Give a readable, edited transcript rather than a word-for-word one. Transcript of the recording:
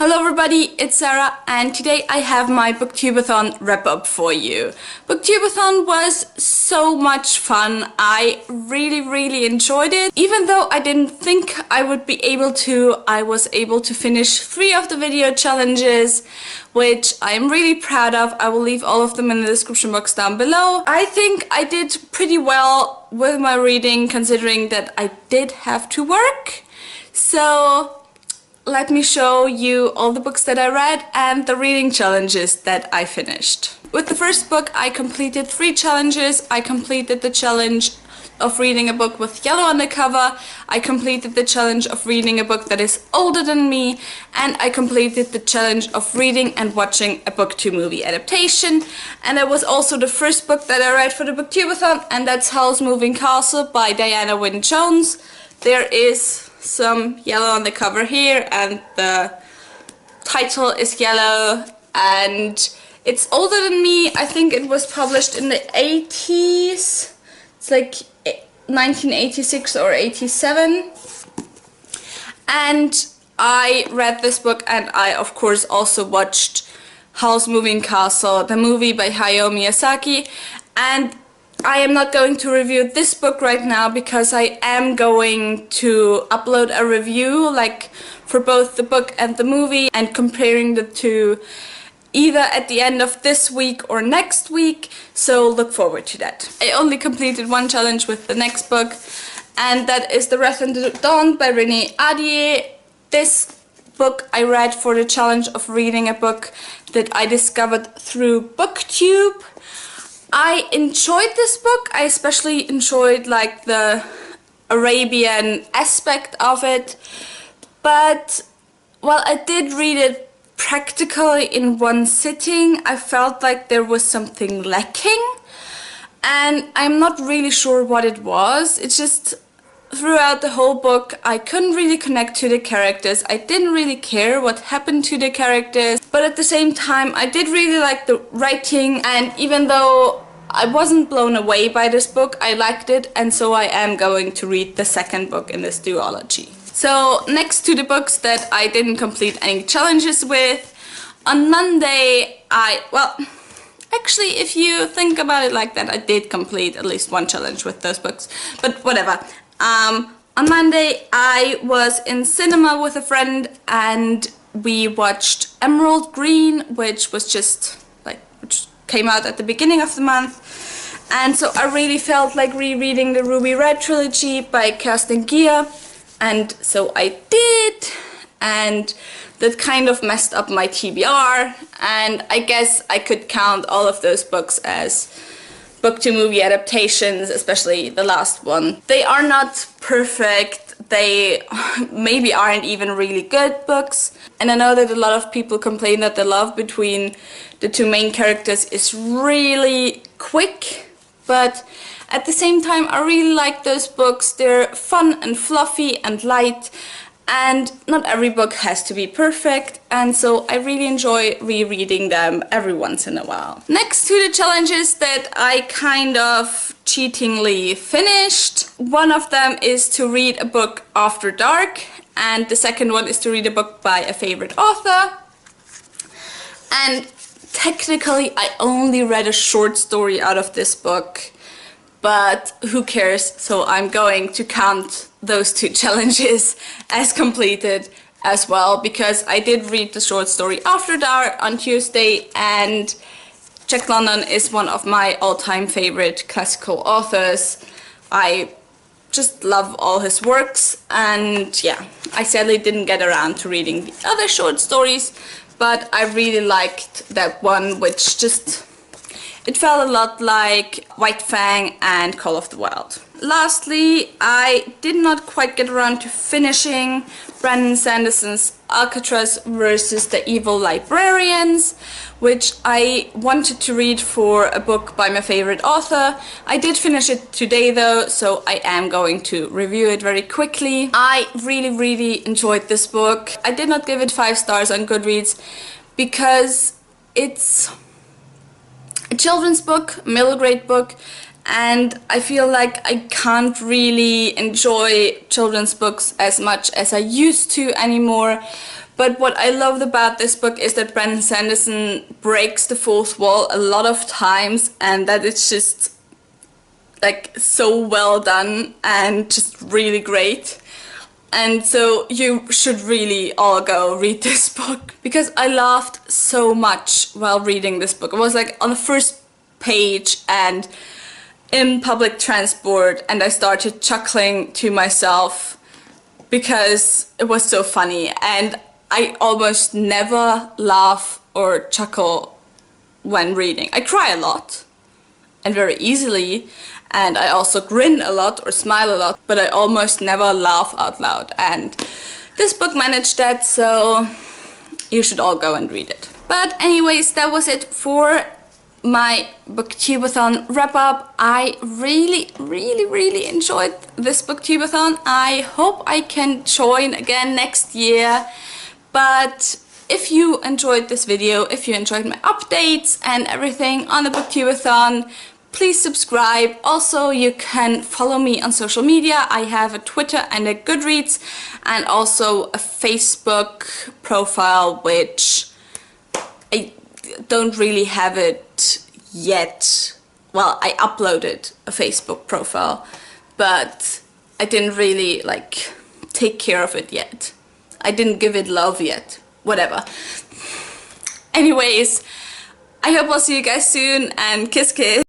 Hello everybody, it's Sarah and today I have my Booktube-a-Thon wrap-up for you. Booktube-a-Thon was so much fun. I really enjoyed it. Even though I didn't think I would be able to, I was able to finish 3 of the video challenges, which I'm really proud of. I will leave all of them in the description box down below. I think I did pretty well with my reading considering that I did have to work. So let me show you all the books that I read and the reading challenges that I finished. With the first book, I completed 3 challenges. I completed the challenge of reading a book with yellow on the cover. I completed the challenge of reading a book that is older than me. And I completed the challenge of reading and watching a Booktube-movie adaptation. And that was also the first book that I read for the Booktube-a-Thon, and that's Howl's Moving Castle by Diana Wynne Jones. There is some yellow on the cover here and the title is yellow and it's older than me. I think it was published in the 80s. It's like 1986 or 87. And I read this book and I of course also watched Howl's Moving Castle, the movie by Hayao Miyazaki. And I am not going to review this book right now because I am going to upload a review like for both the book and the movie and comparing the two either at the end of this week or next week, so look forward to that. I only completed 1 challenge with the next book, and that is The Red Trilogy by Renee Ahdieh. This book I read for the challenge of reading a book that I discovered through Booktube. I enjoyed this book. I especially enjoyed like the Arabian aspect of it, but while I did read it practically in 1 sitting, I felt like there was something lacking and I'm not really sure what it was. It's just throughout the whole book I couldn't really connect to the characters. I didn't really care what happened to the characters, but at the same time I did really like the writing, and even though I wasn't blown away by this book, I liked it, and so I am going to read the second book in this duology. So next to the books that I didn't complete any challenges with, on Monday actually if you think about it like that, I did complete at least 1 challenge with those books, but whatever. On Monday I was in cinema with a friend and we watched Emerald Green, which came out at the beginning of the month, and so I really felt like rereading the Red Trilogy by Kirsten Gier, and so I did, and that kind of messed up my TBR, and I guess I could count all of those books as Booktube-movie adaptations, especially the last one. They are not perfect. They maybe aren't even really good books, and I know that a lot of people complain that the love between the 2 main characters is really quick, but at the same time I really like those books. They're fun and fluffy and light, and not every book has to be perfect, and so I really enjoy rereading them every once in a while. Next to the challenges that I kind of cheatingly finished, one of them is to read a book after dark, and the second one is to read a book by a favorite author. And technically I only read a short story out of this book, but who cares, so I'm going to count those 2 challenges as completed as well, because I did read the short story After Dark on Tuesday, and Jack London is one of my all-time favorite classical authors. I just love all his works, and yeah, I sadly didn't get around to reading the other short stories, but I really liked that one, which it felt a lot like White Fang and Call of the Wild. Lastly, I did not quite get around to finishing Brandon Sanderson's Alcatraz versus the Evil Librarians, which I wanted to read for a book by my favorite author. I did finish it today though, so I am going to review it very quickly. I really enjoyed this book. I did not give it 5 stars on Goodreads because it's a children's book, a middle grade book, and I feel like I can't really enjoy children's books as much as I used to anymore. But what I loved about this book is that Brandon Sanderson breaks the fourth wall a lot of times, and that it's just like so well done and just really great. And so you should really all go read this book, because I laughed so much while reading this book. I was like on the first page and in public transport, and I started chuckling to myself because it was so funny. And I almost never laugh or chuckle when reading. I cry a lot and very easily, and I also grin a lot or smile a lot, but I almost never laugh out loud. And this book managed that, so you should all go and read it. But anyways, that was it for my Booktube-a-Thon wrap up. I really enjoyed this Booktube-a-Thon. I hope I can join again next year. But if you enjoyed this video, if you enjoyed my updates and everything on the Booktube-a-Thon, please subscribe. Also, you can follow me on social media. I have a Twitter and a Goodreads, and also a Facebook profile, which I don't really have it yet. Well, I uploaded a Facebook profile, but I didn't really like take care of it yet. I didn't give it love yet. Whatever. Anyways, I hope I'll see you guys soon, and kiss kiss.